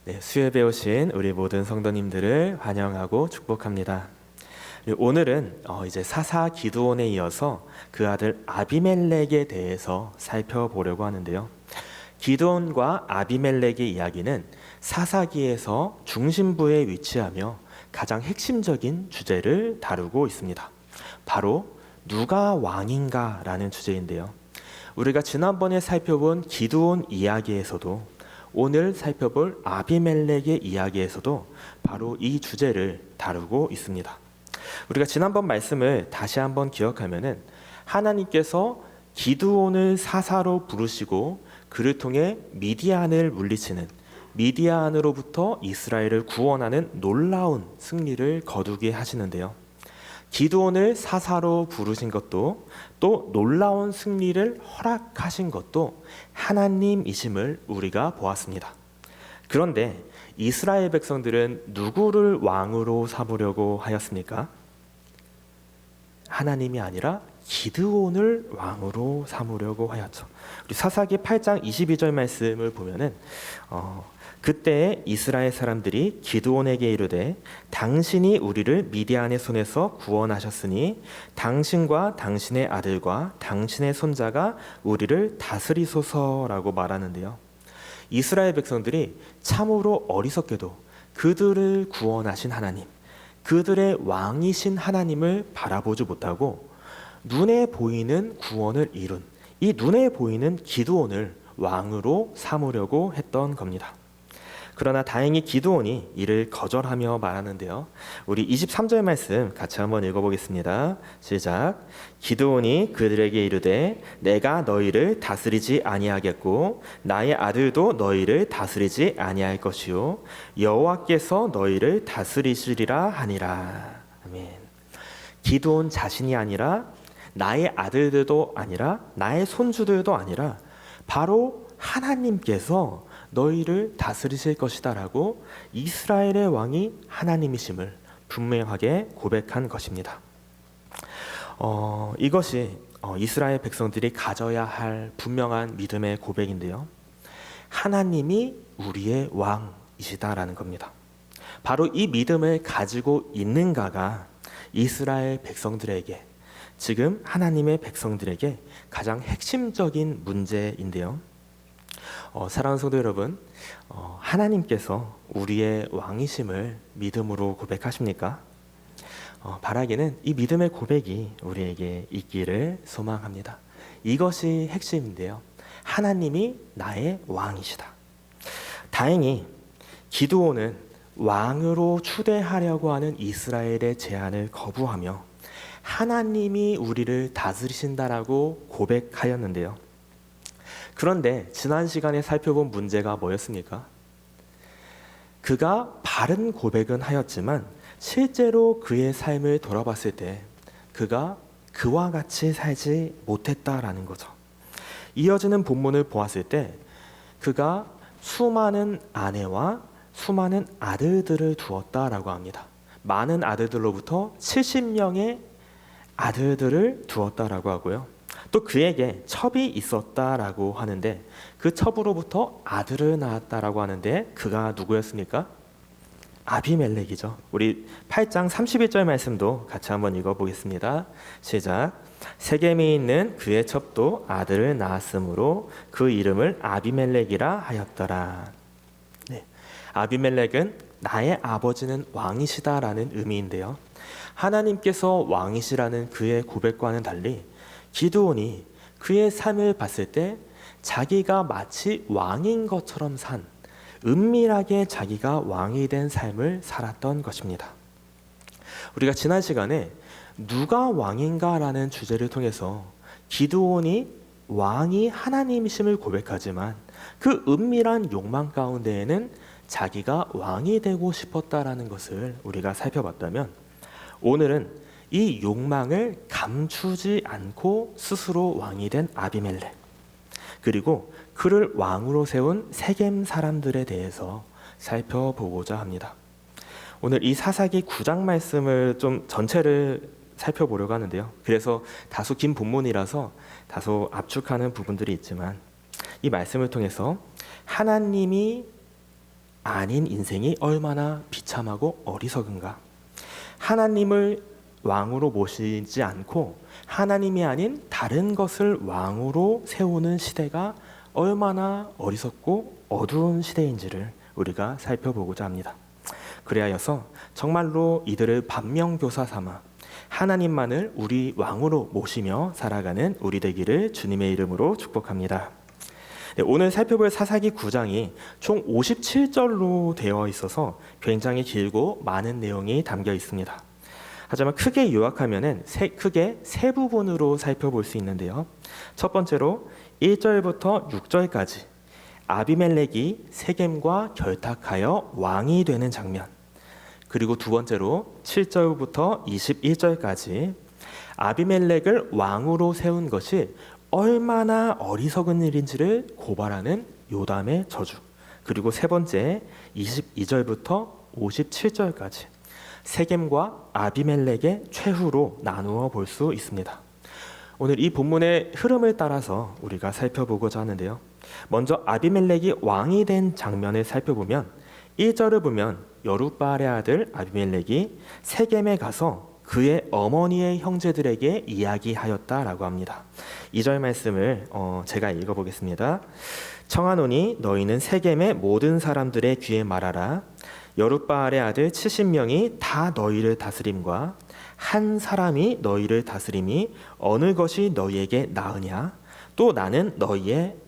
네, 수요예배 오신 우리 모든 성도님들을 환영하고 축복합니다. 오늘은 이제 사사 기드온에 이어서 그 아들 아비멜렉에 대해서 살펴보려고 하는데요. 기드온과 아비멜렉의 이야기는 사사기에서 중심부에 위치하며 가장 핵심적인 주제를 다루고 있습니다. 바로 누가 왕인가라는 주제인데요. 우리가 지난번에 살펴본 기드온 이야기에서도 오늘 살펴볼 아비멜렉의 이야기에서도 바로 이 주제를 다루고 있습니다. 우리가 지난번 말씀을 다시 한번 기억하면은 하나님께서 기드온을 사사로 부르시고 그를 통해 미디안을 물리치는, 미디안으로부터 이스라엘을 구원하는 놀라운 승리를 거두게 하시는데요. 기드온을 사사로 부르신 것도, 또 놀라운 승리를 허락하신 것도 하나님이심을 우리가 보았습니다. 그런데 이스라엘 백성들은 누구를 왕으로 삼으려고 하였습니까? 하나님이 아니라 기드온을 왕으로 삼으려고 하였죠. 우리 사사기 8장 22절 말씀을 보면은 그때 이스라엘 사람들이 기드온에게 이르되 당신이 우리를 미디안의 손에서 구원하셨으니 당신과 당신의 아들과 당신의 손자가 우리를 다스리소서라고 말하는데요. 이스라엘 백성들이 참으로 어리석게도 그들을 구원하신 하나님, 그들의 왕이신 하나님을 바라보지 못하고 눈에 보이는 구원을 이룬 이 눈에 보이는 기드온을 왕으로 삼으려고 했던 겁니다. 그러나 다행히 기드온이 이를 거절하며 말하는데요. 우리 23절 말씀 같이 한번 읽어보겠습니다. 시작. 기드온이 그들에게 이르되 내가 너희를 다스리지 아니하겠고 나의 아들도 너희를 다스리지 아니할 것이요 여호와께서 너희를 다스리시리라 하니라. 아멘. 기드온 자신이 아니라 나의 아들들도 아니라 나의 손주들도 아니라 바로 하나님께서 너희를 다스리실 것이다 라고 이스라엘의 왕이 하나님이심을 분명하게 고백한 것입니다. 이것이 이스라엘 백성들이 가져야 할 분명한 믿음의 고백인데요. 하나님이 우리의 왕이시다라는 겁니다. 바로 이 믿음을 가지고 있는가가 이스라엘 백성들에게, 지금 하나님의 백성들에게 가장 핵심적인 문제인데요. 사랑하는 성도 여러분, 하나님께서 우리의 왕이심을 믿음으로 고백하십니까? 바라기는 이 믿음의 고백이 우리에게 있기를 소망합니다. 이것이 핵심인데요. 하나님이 나의 왕이시다. 다행히 기드온은 왕으로 추대하려고 하는 이스라엘의 제안을 거부하며 하나님이 우리를 다스리신다라고 고백하였는데요. 그런데 지난 시간에 살펴본 문제가 뭐였습니까? 그가 바른 고백은 하였지만 실제로 그의 삶을 돌아봤을 때 그가 그와 같이 살지 못했다라는 거죠. 이어지는 본문을 보았을 때 그가 수많은 아내와 수많은 아들들을 두었다라고 합니다. 많은 아들들로부터 70명의 아들들을 두었다라고 하고요. 또 그에게 첩이 있었다라고 하는데 그 첩으로부터 아들을 낳았다라고 하는데 그가 누구였습니까? 아비멜렉이죠. 우리 8장 31절 말씀도 같이 한번 읽어보겠습니다. 시작. 세겜에 있는 그의 첩도 아들을 낳았으므로 그 이름을 아비멜렉이라 하였더라. 네. 아비멜렉은 나의 아버지는 왕이시다라는 의미인데요. 하나님께서 왕이시라는 그의 고백과는 달리 기드온이 그의 삶을 봤을 때 자기가 마치 왕인 것처럼 산, 은밀하게 자기가 왕이 된 삶을 살았던 것입니다. 우리가 지난 시간에 누가 왕인가라는 주제를 통해서 기드온이 왕이 하나님이심을 고백하지만 그 은밀한 욕망 가운데에는 자기가 왕이 되고 싶었다라는 것을 우리가 살펴봤다면, 오늘은 이 욕망을 감추지 않고 스스로 왕이 된 아비멜렉, 그리고 그를 왕으로 세운 세겜 사람들에 대해서 살펴보고자 합니다. 오늘 이 사사기 9장 말씀을 좀 전체를 살펴보려고 하는데요. 그래서 다소 긴 본문이라서 다소 압축하는 부분들이 있지만 이 말씀을 통해서 하나님이 아닌 인생이 얼마나 비참하고 어리석은가. 하나님을 왕으로 모시지 않고 하나님이 아닌 다른 것을 왕으로 세우는 시대가 얼마나 어리석고 어두운 시대인지를 우리가 살펴보고자 합니다. 그리하여서 정말로 이들을 반면교사 삼아 하나님만을 우리 왕으로 모시며 살아가는 우리 되기를 주님의 이름으로 축복합니다. 네, 오늘 살펴볼 사사기 9장이 총 57절로 되어 있어서 굉장히 길고 많은 내용이 담겨 있습니다. 하지만 크게 요약하면 크게 세 부분으로 살펴볼 수 있는데요. 첫 번째로 1절부터 6절까지 아비멜렉이 세겜과 결탁하여 왕이 되는 장면, 그리고 두 번째로 7절부터 21절까지 아비멜렉을 왕으로 세운 것이 얼마나 어리석은 일인지를 고발하는 요담의 저주, 그리고 세 번째 22절부터 57절까지 세겜과 아비멜렉의 최후로 나누어 볼 수 있습니다. 오늘 이 본문의 흐름을 따라서 우리가 살펴보고자 하는데요. 먼저 아비멜렉이 왕이 된 장면을 살펴보면 1절을 보면 여룻바알의 아들 아비멜렉이 세겜에 가서 그의 어머니의 형제들에게 이야기하였다라고 합니다. 2절 말씀을 제가 읽어보겠습니다. 청하노니 너희는 세겜의 모든 사람들의 귀에 말하라. 여룻바알의 아들 70명이 다 너희를 다스림과 한 사람이 너희를 다스림이 어느 것이 너희에게 나으냐? 또 나는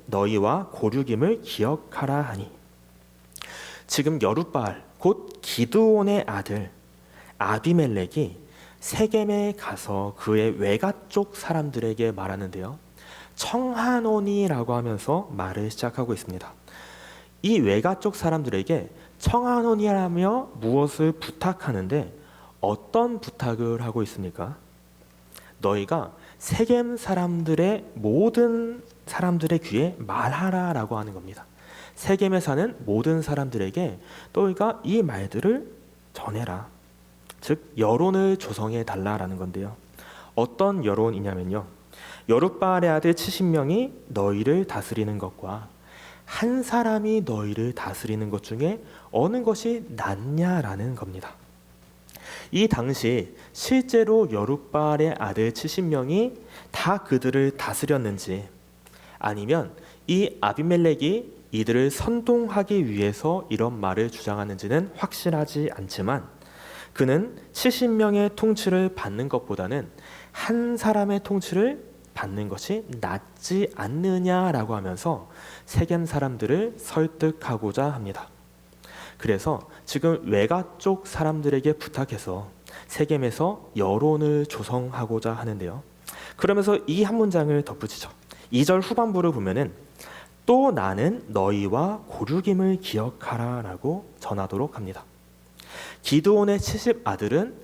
너희와 고륙임을 기억하라 하니. 지금 여룻바알 곧 기드온의 아들 아비멜렉이 세겜에 가서 그의 외가 쪽 사람들에게 말하는데요. 청하노니라고 하면서 말을 시작하고 있습니다. 이 외가 쪽 사람들에게 청하노니라며 무엇을 부탁하는데 어떤 부탁을 하고 있습니까? 너희가 세겜 사람들의 모든 사람들의 귀에 말하라라고 하는 겁니다. 세겜에 사는 모든 사람들에게 너희가 이 말들을 전해라. 즉 여론을 조성해 달라라는 건데요. 어떤 여론이냐면요. 여룻바알의 아들 70명이 너희를 다스리는 것과 한 사람이 너희를 다스리는 것 중에 어느 것이 낫냐라는 겁니다. 이 당시 실제로 여룻바알의 아들 70명이 다 그들을 다스렸는지, 아니면 이 아비멜렉이 이들을 선동하기 위해서 이런 말을 주장하는지는 확실하지 않지만, 그는 70명의 통치를 받는 것보다는 한 사람의 통치를 받는 것이 낫지 않느냐라고 하면서 세겜 사람들을 설득하고자 합니다. 그래서 지금 외가 쪽 사람들에게 부탁해서 세겜에서 여론을 조성하고자 하는데요. 그러면서 이 한 문장을 덧붙이죠. 2절 후반부를 보면은 또 나는 너희와 고륙임을 기억하라 라고 전하도록 합니다. 기드온의 70 아들은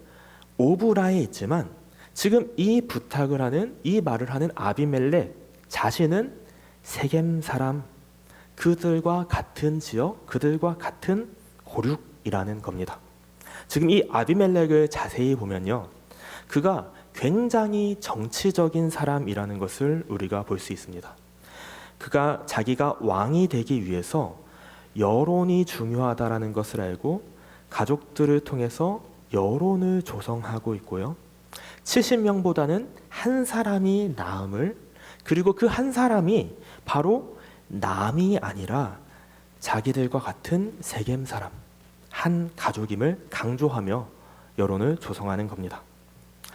오브라에 있지만 지금 이 부탁을 하는, 이 말을 하는 아비멜렉 자신은 세겜 사람, 그들과 같은 지역, 그들과 같은 고륙이라는 겁니다. 지금 이 아비멜렉을 자세히 보면요, 그가 굉장히 정치적인 사람이라는 것을 우리가 볼 수 있습니다. 그가 자기가 왕이 되기 위해서 여론이 중요하다라는 것을 알고 가족들을 통해서 여론을 조성하고 있고요. 70명보다는 한 사람이 나음을, 그리고 그 한 사람이 바로 남이 아니라 자기들과 같은 세겜 사람, 한 가족임을 강조하며 여론을 조성하는 겁니다.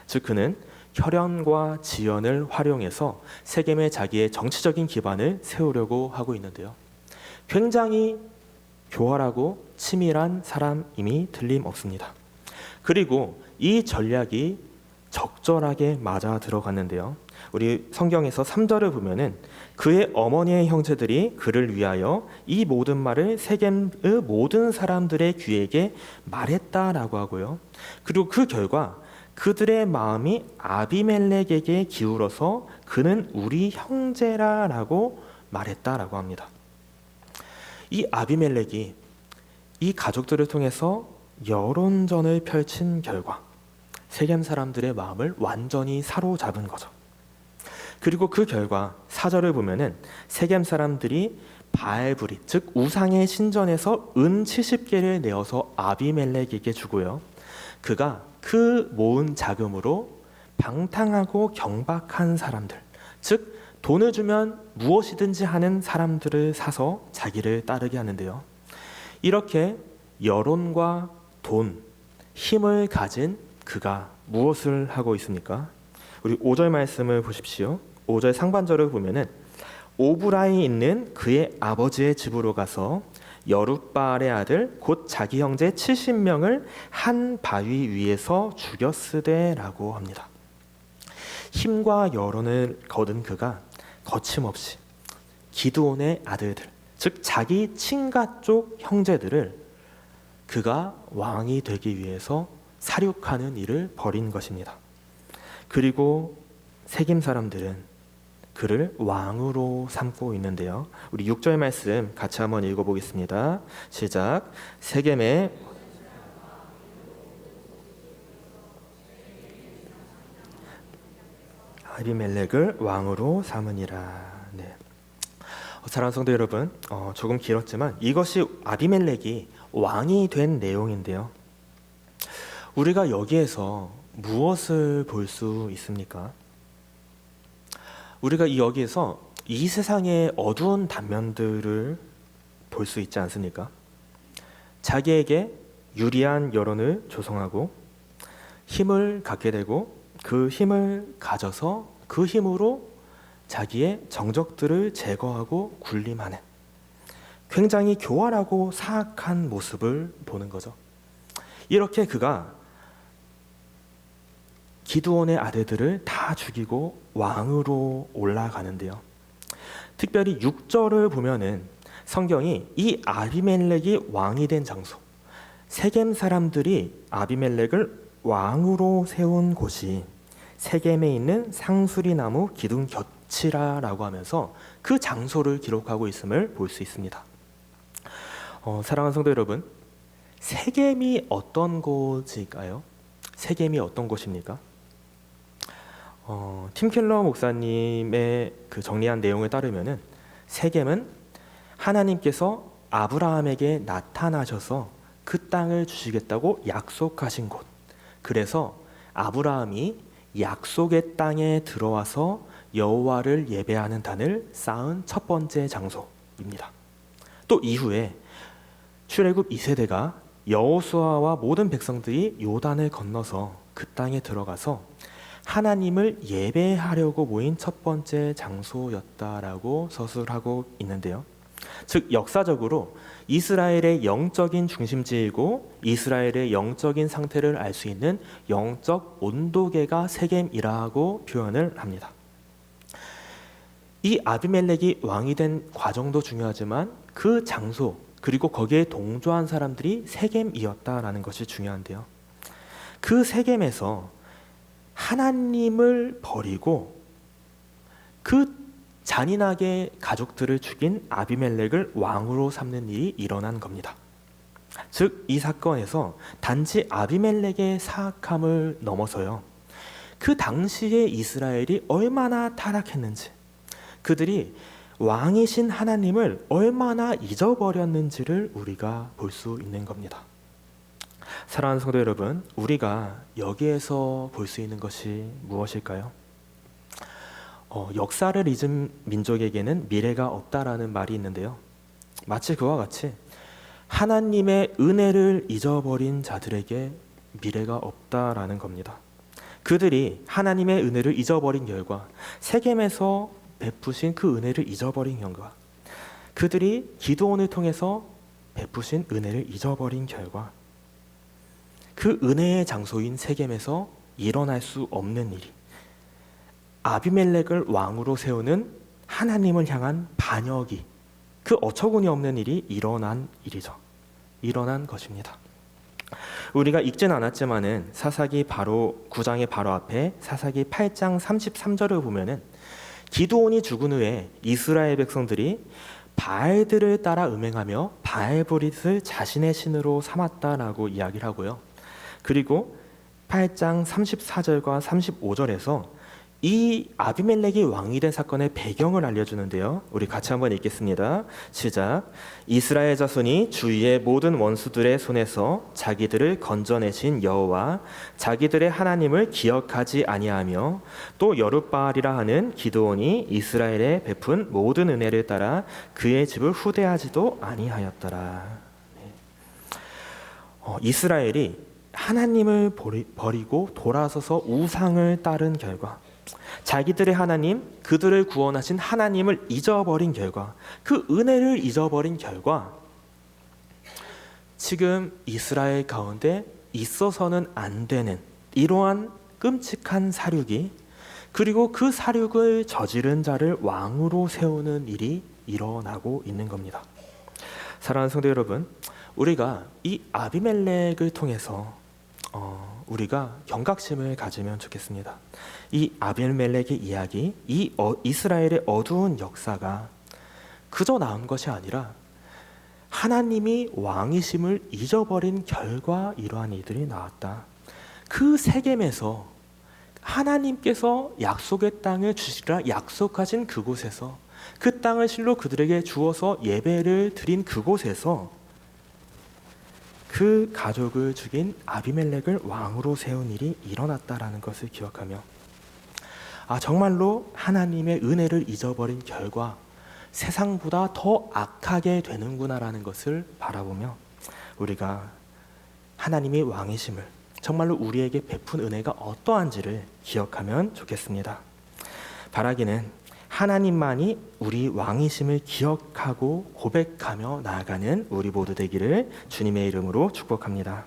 즉 그는 혈연과 지연을 활용해서 세겜에 자기의 정치적인 기반을 세우려고 하고 있는데요. 굉장히 교활하고 치밀한 사람임이 틀림없습니다. 그리고 이 전략이 적절하게 맞아 들어갔는데요. 우리 성경에서 3절을 보면은 그의 어머니의 형제들이 그를 위하여 이 모든 말을 세겜의 모든 사람들의 귀에게 말했다라고 하고요. 그리고 그 결과 그들의 마음이 아비멜렉에게 기울어서 그는 우리 형제라라고 말했다라고 합니다. 이 아비멜렉이 이 가족들을 통해서 여론전을 펼친 결과 세겜 사람들의 마음을 완전히 사로잡은 거죠. 그리고 그 결과 4절을 보면은 세겜 사람들이 바알브릿, 즉 우상의 신전에서 은 70개를 내어서 아비멜렉에게 주고요. 그가 그 모은 자금으로 방탕하고 경박한 사람들, 즉 돈을 주면 무엇이든지 하는 사람들을 사서 자기를 따르게 하는데요. 이렇게 여론과 돈, 힘을 가진 그가 무엇을 하고 있습니까? 우리 5절 말씀을 보십시오. 5절 상반절을 보면은 오브라에 있는 그의 아버지의 집으로 가서 여룻바알의 아들 곧 자기 형제 70명을 한 바위 위에서 죽였으되라고 합니다. 힘과 여론을 거둔 그가 거침없이 기드온의 아들들, 즉 자기 친가 쪽 형제들을 그가 왕이 되기 위해서 살육하는 일을 벌인 것입니다. 그리고 세겜 사람들은 그를 왕으로 삼고 있는데요. 우리 6절 말씀 같이 한번 읽어보겠습니다. 시작. 세겜의 아비멜렉을 왕으로 삼으니라. 네. 사랑하는 성도 여러분, 조금 길었지만 이것이 아비멜렉이 왕이 된 내용인데요. 우리가 여기에서 무엇을 볼 수 있습니까? 우리가 여기에서 이 세상의 어두운 단면들을 볼 수 있지 않습니까? 자기에게 유리한 여론을 조성하고 힘을 갖게 되고 그 힘을 가져서 그 힘으로 자기의 정적들을 제거하고 군림하는 굉장히 교활하고 사악한 모습을 보는 거죠. 이렇게 그가 기드온의 아들들을 다 죽이고 왕으로 올라가는데요. 특별히 6절을 보면은 성경이 이 아비멜렉이 왕이 된 장소, 세겜 사람들이 아비멜렉을 왕으로 세운 곳이 세겜에 있는 상수리나무 기둥 곁이라라고 하면서 그 장소를 기록하고 있음을 볼 수 있습니다. 사랑하는 성도 여러분, 세겜이 어떤 곳일까요? 세겜이 어떤 곳입니까? 팀 켈러 목사님의 그 정리한 내용에 따르면은 세겜은 하나님께서 아브라함에게 나타나셔서 그 땅을 주시겠다고 약속하신 곳. 그래서 아브라함이 약속의 땅에 들어와서 여호와를 예배하는 단을 쌓은 첫 번째 장소입니다. 또 이후에 출애굽 2세대가 여호수아와 모든 백성들이 요단을 건너서 그 땅에 들어가서 하나님을 예배하려고 모인 첫 번째 장소였다라고 서술하고 있는데요. 즉 역사적으로 이스라엘의 영적인 중심지이고 이스라엘의 영적인 상태를 알 수 있는 영적 온도계가 세겜이라고 표현을 합니다. 이 아비멜렉이 왕이 된 과정도 중요하지만 그 장소 그리고 거기에 동조한 사람들이 세겜이었다라는 것이 중요한데요. 그 세겜에서 하나님을 버리고 그 잔인하게 가족들을 죽인 아비멜렉을 왕으로 삼는 일이 일어난 겁니다. 즉 이 사건에서 단지 아비멜렉의 사악함을 넘어서요, 그 당시에 이스라엘이 얼마나 타락했는지, 그들이 왕이신 하나님을 얼마나 잊어버렸는지를 우리가 볼 수 있는 겁니다. 사랑하는 성도 여러분, 우리가 여기에서 볼 수 있는 것이 무엇일까요? 역사를 잊은 민족에게는 미래가 없다라는 말이 있는데요. 마치 그와 같이 하나님의 은혜를 잊어버린 자들에게 미래가 없다라는 겁니다. 그들이 하나님의 은혜를 잊어버린 결과, 세겜에서 베푸신 그 은혜를 잊어버린 결과, 그들이 기드온을 통해서 베푸신 은혜를 잊어버린 결과, 그 은혜의 장소인 세겜에서 일어날 수 없는 일이 아비멜렉을 왕으로 세우는 하나님을 향한 반역이, 그 어처구니 없는 일이 일어난 일이죠. 일어난 것입니다. 우리가 읽진 않았지만은 사사기 바로 9장의 바로 앞에 사사기 8장 33절을 보면은 기드온이 죽은 후에 이스라엘 백성들이 바알들을 따라 음행하며 바알브릿을 자신의 신으로 삼았다라고 이야기를 하고요. 그리고 8장 34절과 35절에서 이 아비멜렉이 왕이 된 사건의 배경을 알려주는데요. 우리 같이 한번 읽겠습니다. 시작. 이스라엘 자손이 주위의 모든 원수들의 손에서 자기들을 건져내신 여호와 자기들의 하나님을 기억하지 아니하며 또 여룻바알이라 하는 기드온이 이스라엘에 베푼 모든 은혜를 따라 그의 집을 후대하지도 아니하였더라. 이스라엘이 하나님을 버리고 돌아서서 우상을 따른 결과, 자기들의 하나님, 그들을 구원하신 하나님을 잊어버린 결과, 그 은혜를 잊어버린 결과, 지금 이스라엘 가운데 있어서는 안 되는 이러한 끔찍한 사륙이, 그리고 그 사륙을 저지른 자를 왕으로 세우는 일이 일어나고 있는 겁니다. 사랑하는 성도 여러분, 우리가 이 아비멜렉을 통해서 우리가 경각심을 가지면 좋겠습니다. 이 아비멜렉의 이야기, 이스라엘의 어두운 역사가 그저 나온 것이 아니라 하나님이 왕이심을 잊어버린 결과 이러한 일들이 나왔다. 그 세겜에서 하나님께서 약속의 땅을 주시리라 약속하신 그곳에서, 그 땅을 실로 그들에게 주어서 예배를 드린 그곳에서 그 가족을 죽인 아비멜렉을 왕으로 세운 일이 일어났다라는 것을 기억하며, 정말로 하나님의 은혜를 잊어버린 결과 세상보다 더 악하게 되는구나라는 것을 바라보며 우리가 하나님이 왕이심을, 정말로 우리에게 베푼 은혜가 어떠한지를 기억하면 좋겠습니다. 바라기는 하나님만이 우리 왕이심을 기억하고 고백하며 나아가는 우리 모두 되기를 주님의 이름으로 축복합니다.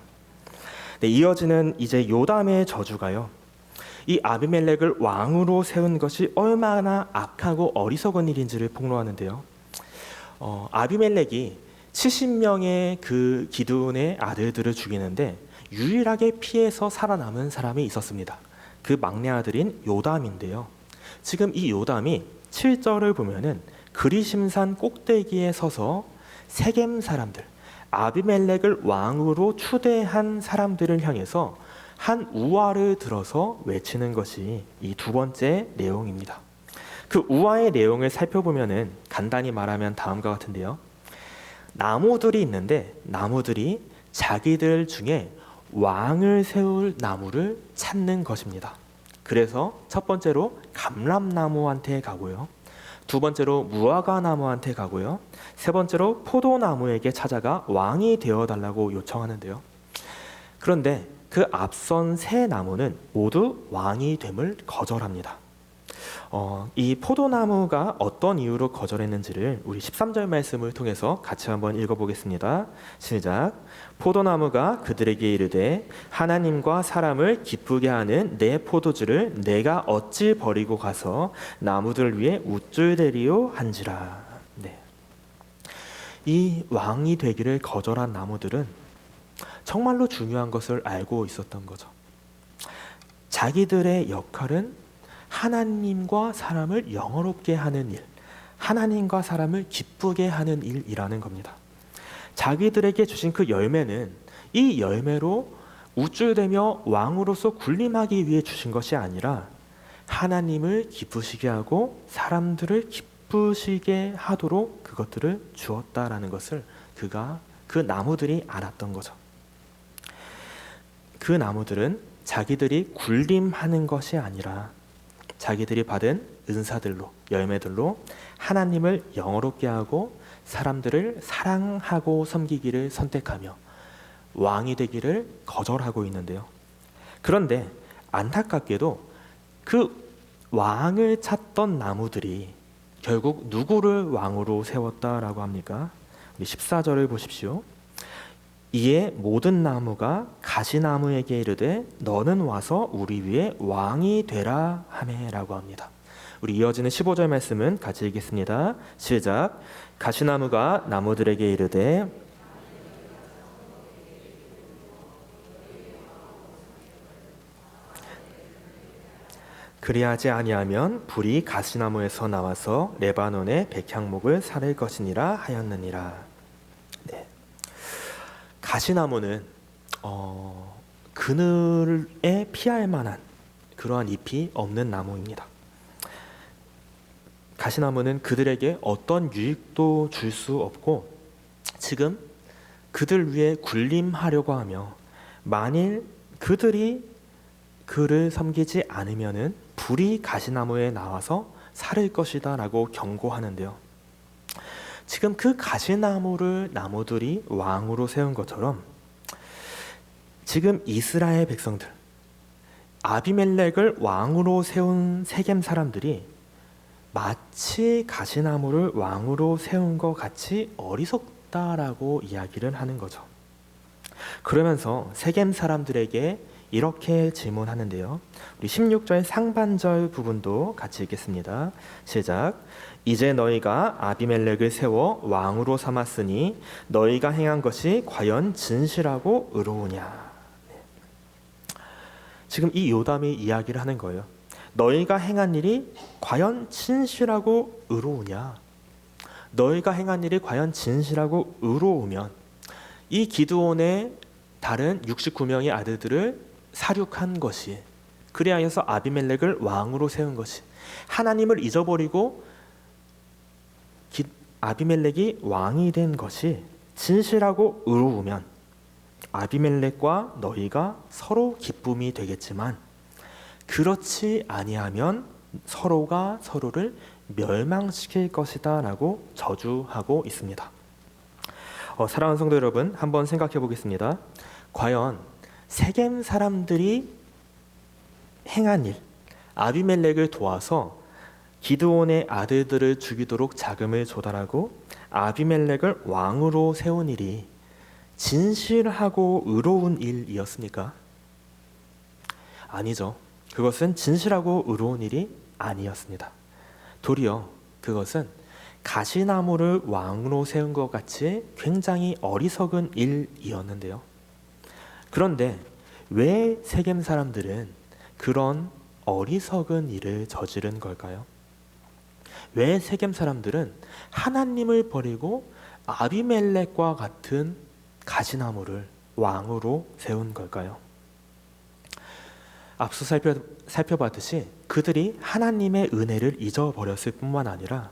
네, 이어지는 이제 요담의 저주가요, 이 아비멜렉을 왕으로 세운 것이 얼마나 악하고 어리석은 일인지를 폭로하는데요. 아비멜렉이 70명의 그 기드온의 아들들을 죽이는데 유일하게 피해서 살아남은 사람이 있었습니다. 그 막내 아들인 요담인데요. 지금 이 요담이 7절을 보면은 그리심산 꼭대기에 서서 세겜 사람들, 아비멜렉을 왕으로 추대한 사람들을 향해서 한 우화를 들어서 외치는 것이 이 두 번째 내용입니다. 그 우화의 내용을 살펴보면은 간단히 말하면 다음과 같은데요. 나무들이 있는데 나무들이 자기들 중에 왕을 세울 나무를 찾는 것입니다. 그래서 첫 번째로 감람나무한테 가고요, 두 번째로 무화과나무한테 가고요, 세 번째로 포도나무에게 찾아가 왕이 되어달라고 요청하는데요. 그런데 그 앞선 세 나무는 모두 왕이 됨을 거절합니다. 이 포도나무가 어떤 이유로 거절했는지를 우리 13절 말씀을 통해서 같이 한번 읽어보겠습니다. 시작. 포도나무가 그들에게 이르되 하나님과 사람을 기쁘게 하는 내 포도주를 내가 어찌 버리고 가서 나무들 위에 우쭐대리요 한지라. 네. 이 왕이 되기를 거절한 나무들은 정말로 중요한 것을 알고 있었던 거죠. 자기들의 역할은 하나님과 사람을 영화롭게 하는 일, 하나님과 사람을 기쁘게 하는 일이라는 겁니다. 자기들에게 주신 그 열매는 이 열매로 우쭐대며 왕으로서 군림하기 위해 주신 것이 아니라 하나님을 기쁘시게 하고 사람들을 기쁘시게 하도록 그것들을 주었다라는 것을 그 나무들이 알았던 거죠. 그 나무들은 자기들이 군림하는 것이 아니라 자기들이 받은 은사들로, 열매들로 하나님을 영화롭게 하고 사람들을 사랑하고 섬기기를 선택하며 왕이 되기를 거절하고 있는데요. 그런데 안타깝게도 그 왕을 찾던 나무들이 결국 누구를 왕으로 세웠다라고 합니까? 우리 14절을 보십시오. 이에 모든 나무가 가시나무에게 이르되 너는 와서 우리 위에 왕이 되라 하매라고 합니다. 우리 이어지는 15절 말씀은 같이 읽겠습니다. 시작. 가시나무가 나무들에게 이르되 그리하지 아니하면 불이 가시나무에서 나와서 레바논의 백향목을 사를 것이니라 하였느니라. 네. 가시나무는 그늘에 피할 만한 그러한 잎이 없는 나무입니다. 가시나무는 그들에게 어떤 유익도 줄 수 없고 지금 그들 위해 군림하려고 하며 만일 그들이 그를 섬기지 않으면은 불이 가시나무에 나와서 살을 것이다 라고 경고하는데요. 지금 그 가시나무를 나무들이 왕으로 세운 것처럼 지금 이스라엘 백성들, 아비멜렉을 왕으로 세운 세겜 사람들이 마치 가시나무를 왕으로 세운 것 같이 어리석다라고 이야기를 하는 거죠. 그러면서 세겜 사람들에게 이렇게 질문하는데요. 우리 16절 상반절 부분도 같이 읽겠습니다. 시작. 이제 너희가 아비멜렉을 세워 왕으로 삼았으니 너희가 행한 것이 과연 진실하고 의로우냐. 지금 이 요담이 이야기를 하는 거예요. 너희가 행한 일이 과연 진실하고 의로우냐? 너희가 행한 일이 과연 진실하고 의로우면 이 기드온의 다른 69명의 아들들을 살육한 것이, 그리하여서 아비멜렉을 왕으로 세운 것이, 하나님을 잊어버리고 아비멜렉이 왕이 된 것이 진실하고 의로우면 아비멜렉과 너희가 서로 기쁨이 되겠지만 그렇지 아니하면 서로가 서로를 멸망시킬 것이다 라고 저주하고 있습니다. 사랑하는 성도 여러분, 한번 생각해 보겠습니다. 과연 세겜 사람들이 행한 일, 아비멜렉을 도와서 기드온의 아들들을 죽이도록 자금을 조달하고 아비멜렉을 왕으로 세운 일이 진실하고 의로운 일이었습니까? 아니죠. 그것은 진실하고 의로운 일이 아니었습니다. 도리어 그것은 가시나무를 왕으로 세운 것 같이 굉장히 어리석은 일이었는데요. 그런데 왜 세겜 사람들은 그런 어리석은 일을 저지른 걸까요? 왜 세겜 사람들은 하나님을 버리고 아비멜렉과 같은 가시나무를 왕으로 세운 걸까요? 앞서 살펴봤듯이 그들이 하나님의 은혜를 잊어버렸을 뿐만 아니라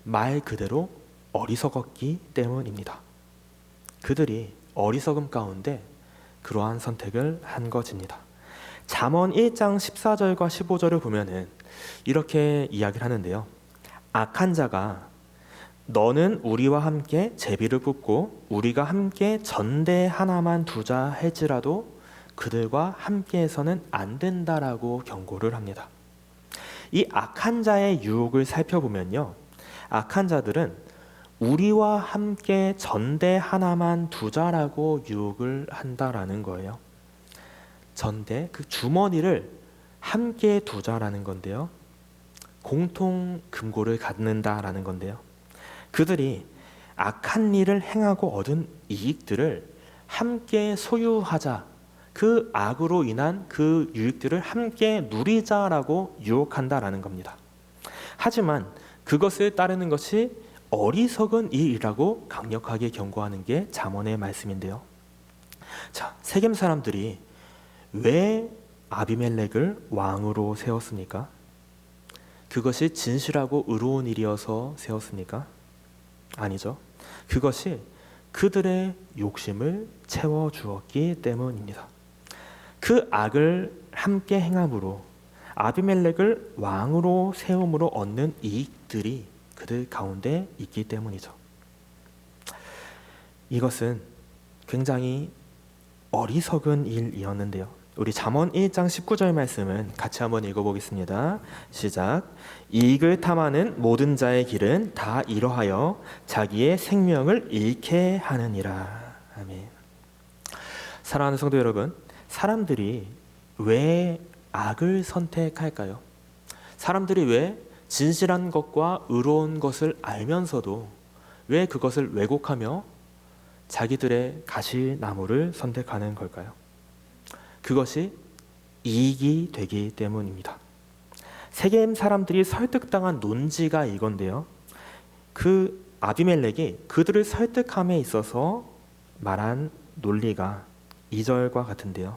말 그대로 어리석었기 때문입니다. 그들이 어리석음 가운데 그러한 선택을 한 것입니다. 잠언 1장 14절과 15절을 보면은 이렇게 이야기를 하는데요. 악한 자가 너는 우리와 함께 제비를 뽑고 우리가 함께 전대 하나만 두자 할지라도 그들과 함께해서는 안 된다라고 경고를 합니다. 이 악한 자의 유혹을 살펴보면요, 악한 자들은 우리와 함께 전대 하나만 두자라고 유혹을 한다라는 거예요. 전대, 그 주머니를 함께 두자라는 건데요, 공통 금고를 갖는다라는 건데요, 그들이 악한 일을 행하고 얻은 이익들을 함께 소유하자, 그 악으로 인한 그 유익들을 함께 누리자라고 유혹한다라는 겁니다. 하지만 그것을 따르는 것이 어리석은 일이라고 강력하게 경고하는 게 잠언의 말씀인데요. 자, 세겜 사람들이 왜 아비멜렉을 왕으로 세웠습니까? 그것이 진실하고 의로운 일이어서 세웠습니까? 아니죠. 그것이 그들의 욕심을 채워주었기 때문입니다. 그 악을 함께 행함으로 아비멜렉을 왕으로 세움으로 얻는 이익들이 그들 가운데 있기 때문이죠. 이것은 굉장히 어리석은 일이었는데요. 우리 잠언 1장 19절 말씀은 같이 한번 읽어보겠습니다. 시작. 이익을 탐하는 모든 자의 길은 다 이러하여 자기의 생명을 잃게 하느니라. 아멘. 사랑하는 성도 여러분, 사람들이 왜 악을 선택할까요? 사람들이 왜 진실한 것과 의로운 것을 알면서도 왜 그것을 왜곡하며 자기들의 가시나무를 선택하는 걸까요? 그것이 이익이 되기 때문입니다. 세겜 사람들이 설득당한 논지가 이건데요, 그 아비멜렉이 그들을 설득함에 있어서 말한 논리가 2절과 같은데요.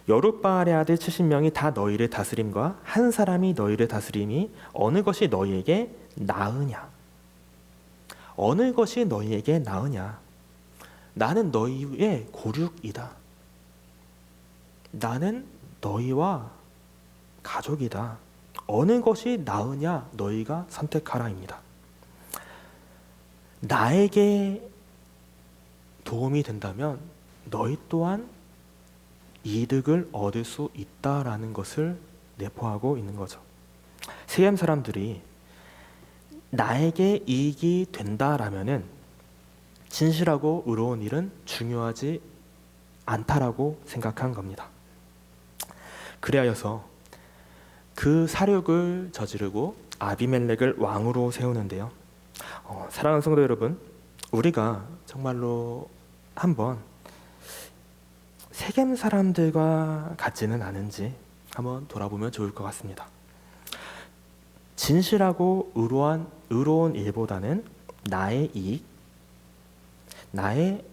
여룻바알의 아들 70명이 다 너희를 다스림과 한 사람이 너희를 다스림이 어느 것이 너희에게 나으냐? 어느 것이 너희에게 나으냐? 나는 너희의 고륙이다. 나는 너희와 가족이다. 어느 것이 나으냐? 너희가 선택하라입니다. 나에게 도움이 된다면 너희 또한 이득을 얻을 수 있다라는 것을 내포하고 있는 거죠. 세겜 사람들이 나에게 이익이 된다라면은 진실하고 의로운 일은 중요하지 않다라고 생각한 겁니다. 그리하여서 그 사륙을 저지르고 아비멜렉을 왕으로 세우는데요. 사랑하는 성도 여러분, 우리가 정말로 한번 세겜 사람들과 같지는 않은지 한번 돌아보면 좋을 것 같습니다. 진실하고 의로운 일보다는 나의 이익, 나의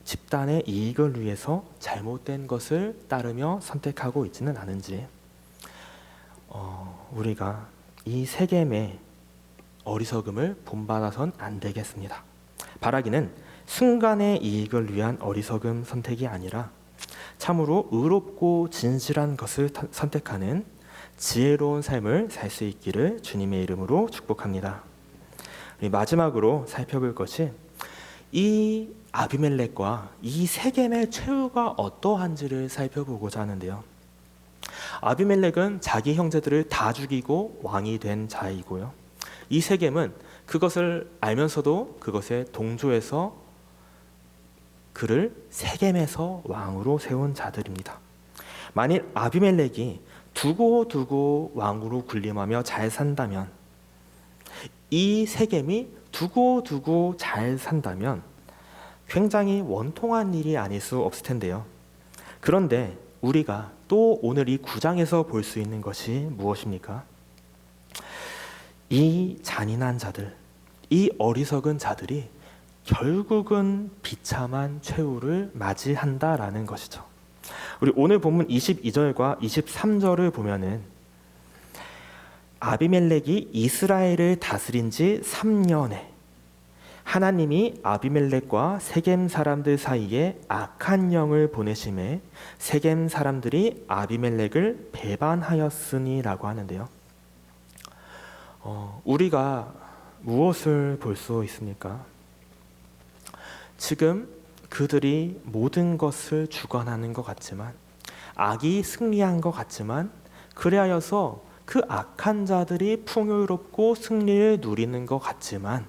집단의 이익을 위해서 잘못된 것을 따르며 선택하고 있지는 않은지 우리가 이 세겜의 어리석음을 본받아선 안 되겠습니다. 바라기는 순간의 이익을 위한 어리석음 선택이 아니라 참으로 의롭고 진실한 것을 선택하는 지혜로운 삶을 살 수 있기를 주님의 이름으로 축복합니다. 마지막으로 살펴볼 것이 이 아비멜렉과 이 세겜의 최후가 어떠한지를 살펴보고자 하는데요. 아비멜렉은 자기 형제들을 다 죽이고 왕이 된 자이고요. 이 세겜은 그것을 알면서도 그것에 동조해서 그를 세겜에서 왕으로 세운 자들입니다. 만일 아비멜렉이 두고두고 왕으로 군림하며 잘 산다면, 이 세겜이 두고두고 잘 산다면 굉장히 원통한 일이 아닐 수 없을 텐데요. 그런데 우리가 또 오늘 이 9장에서 볼 수 있는 것이 무엇입니까? 이 잔인한 자들, 이 어리석은 자들이 결국은 비참한 최후를 맞이한다라는 것이죠. 우리 오늘 본문 22절과 23절을 보면은 아비멜렉이 이스라엘을 다스린 지 3년에 하나님이 아비멜렉과 세겜 사람들 사이에 악한 영을 보내심에 세겜 사람들이 아비멜렉을 배반하였으니라고 하는데요. 우리가 무엇을 볼 수 있습니까? 지금 그들이 모든 것을 주관하는 것 같지만, 악이 승리한 것 같지만, 그리하여서 그 악한 자들이 풍요롭고 승리를 누리는 것 같지만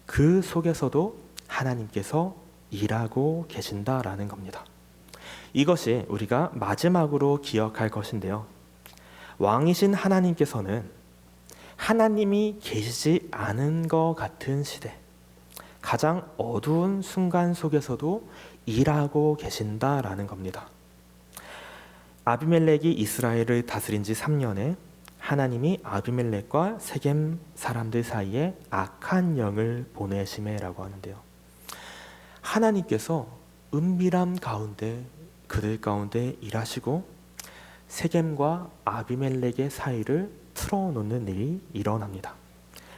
그 속에서도 하나님께서 일하고 계신다라는 겁니다. 이것이 우리가 마지막으로 기억할 것인데요. 왕이신 하나님께서는 하나님이 계시지 않은 것 같은 시대, 가장 어두운 순간 속에서도 일하고 계신다라는 겁니다. 아비멜렉이 이스라엘을 다스린 지 3년에 하나님이 아비멜렉과 세겜 사람들 사이에 악한 영을 보내심에라고 하는데요. 하나님께서 은밀함 가운데 그들 가운데 일하시고 세겜과 아비멜렉의 사이를 틀어놓는 일이 일어납니다.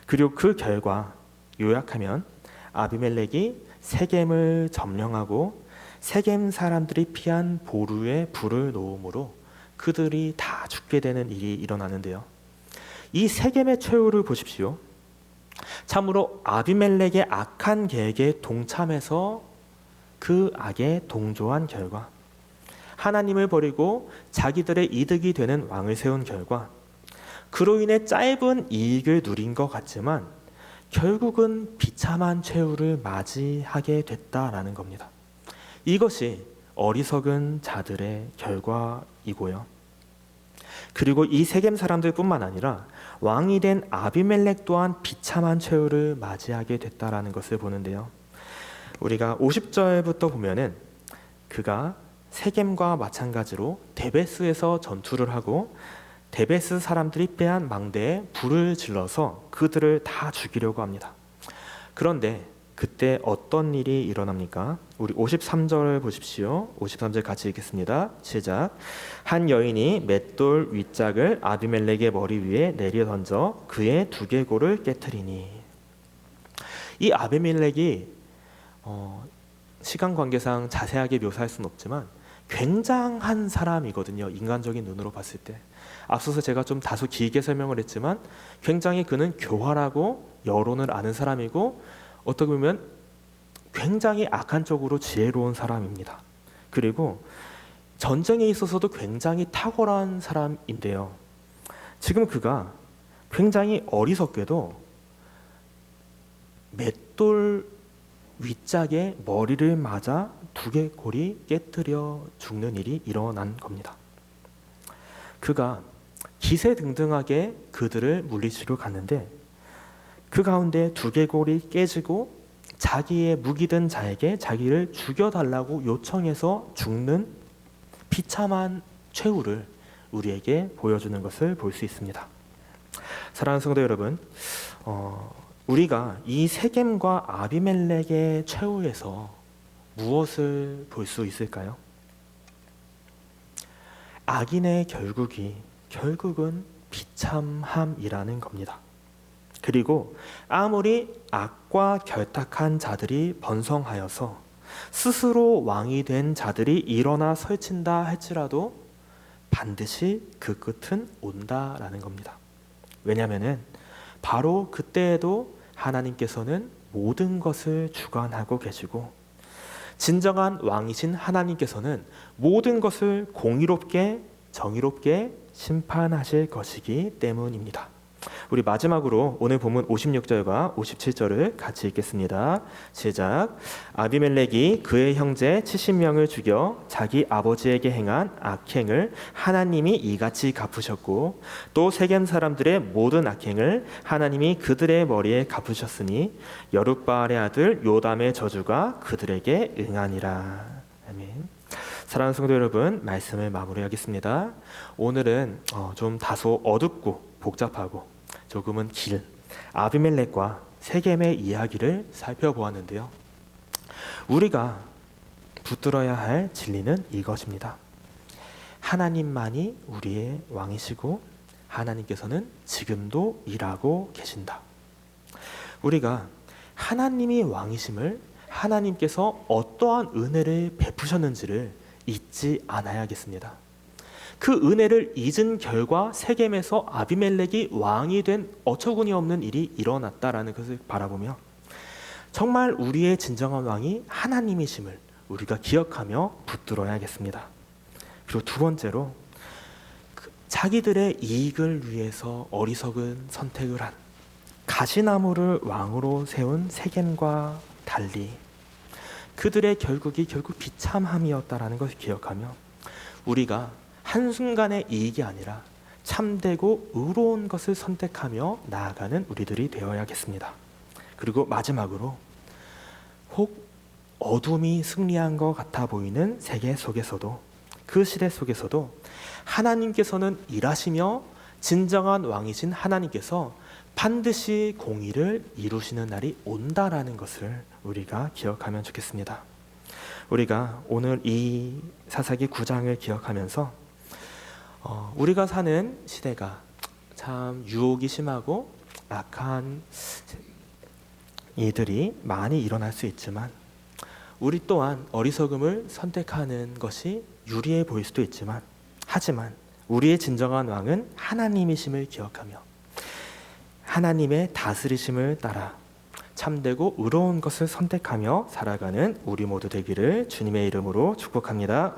그리고 그 결과 요약하면 아비멜렉이 세겜을 점령하고 세겜 사람들이 피한 보루에 불을 놓음으로 그들이 다 죽게 되는 일이 일어나는데요. 이 세겜의 최후를 보십시오. 참으로 아비멜렉의 악한 계획에 동참해서 그 악에 동조한 결과, 하나님을 버리고 자기들의 이득이 되는 왕을 세운 결과, 그로 인해 짧은 이익을 누린 것 같지만 결국은 비참한 최후를 맞이하게 됐다라는 겁니다. 이것이 어리석은 자들의 결과이고요. 그리고 이 세겜 사람들뿐만 아니라 왕이 된 아비멜렉 또한 비참한 최후를 맞이하게 됐다라는 것을 보는데요. 우리가 50절부터 보면은 그가 세겜과 마찬가지로 데베스에서 전투를 하고 데베스 사람들이 빼앗은 망대에 불을 질러서 그들을 다 죽이려고 합니다. 그런데 그때 어떤 일이 일어납니까? 우리 53절 보십시오. 53절 같이 읽겠습니다. 시작. 한 여인이 맷돌 윗짝을 아비멜렉의 머리 위에 내려 던져 그의 두개골을 깨트리니. 이 아비멜렉이 시간 관계상 자세하게 묘사할 수는 없지만 굉장한 사람이거든요. 인간적인 눈으로 봤을 때. 앞서서 제가 좀 다소 길게 설명을 했지만 굉장히 그는 교활하고 여론을 아는 사람이고 어떻게 보면 굉장히 악한 쪽으로 지혜로운 사람입니다. 그리고 전쟁에 있어서도 굉장히 탁월한 사람인데요. 지금 그가 굉장히 어리석게도 맷돌 윗짝에 머리를 맞아 두개골이 깨뜨려 죽는 일이 일어난 겁니다. 그가 기세등등하게 그들을 물리치러 갔는데 그 가운데 두개골이 깨지고 자기의 무기든 자에게 자기를 죽여달라고 요청해서 죽는 비참한 최후를 우리에게 보여주는 것을 볼 수 있습니다. 사랑하는 성도 여러분, 우리가 이 세겜과 아비멜렉의 최후에서 무엇을 볼 수 있을까요? 악인의 결국은 비참함이라는 겁니다. 그리고 아무리 악과 결탁한 자들이 번성하여서 스스로 왕이 된 자들이 일어나 설친다 할지라도 반드시 그 끝은 온다라는 겁니다. 왜냐하면 바로 그때에도 하나님께서는 모든 것을 주관하고 계시고 진정한 왕이신 하나님께서는 모든 것을 공의롭게 정의롭게 심판하실 것이기 때문입니다. 우리 마지막으로 오늘 본문 56절과 57절을 같이 읽겠습니다. 시작. 아비멜렉이 그의 형제 70명을 죽여 자기 아버지에게 행한 악행을 하나님이 이같이 갚으셨고 또 세겜 사람들의 모든 악행을 하나님이 그들의 머리에 갚으셨으니 여룻바알의 아들 요담의 저주가 그들에게 응하니라. 아멘. 사랑하는 성도 여러분, 말씀을 마무리하겠습니다. 오늘은 좀 다소 어둡고 복잡하고 조금은 길 아비멜렉과 세겜의 이야기를 살펴보았는데요. 우리가 붙들어야 할 진리는 이것입니다. 하나님만이 우리의 왕이시고 하나님께서는 지금도 일하고 계신다. 우리가 하나님이 왕이심을 하나님께서 어떠한 은혜를 베푸셨는지를 잊지 않아야겠습니다. 그 은혜를 잊은 결과 세겜에서 아비멜렉이 왕이 된 어처구니 없는 일이 일어났다라는 것을 바라보며 정말 우리의 진정한 왕이 하나님이심을 우리가 기억하며 붙들어야겠습니다. 그리고 두 번째로 자기들의 이익을 위해서 어리석은 선택을 한 가시나무를 왕으로 세운 세겜과 달리 그들의 결국이 결국 비참함이었다라는 것을 기억하며 우리가 한순간의 이익이 아니라 참되고 의로운 것을 선택하며 나아가는 우리들이 되어야겠습니다. 그리고 마지막으로 혹 어둠이 승리한 것 같아 보이는 세계 속에서도 그 시대 속에서도 하나님께서는 일하시며 진정한 왕이신 하나님께서 반드시 공의를 이루시는 날이 온다라는 것을 우리가 기억하면 좋겠습니다. 우리가 오늘 이 사사기 9장을 기억하면서 우리가 사는 시대가 참 유혹이 심하고 악한 일들이 많이 일어날 수 있지만 우리 또한 어리석음을 선택하는 것이 유리해 보일 수도 있지만 하지만 우리의 진정한 왕은 하나님이심을 기억하며 하나님의 다스리심을 따라 참되고 의로운 것을 선택하며 살아가는 우리 모두 되기를 주님의 이름으로 축복합니다.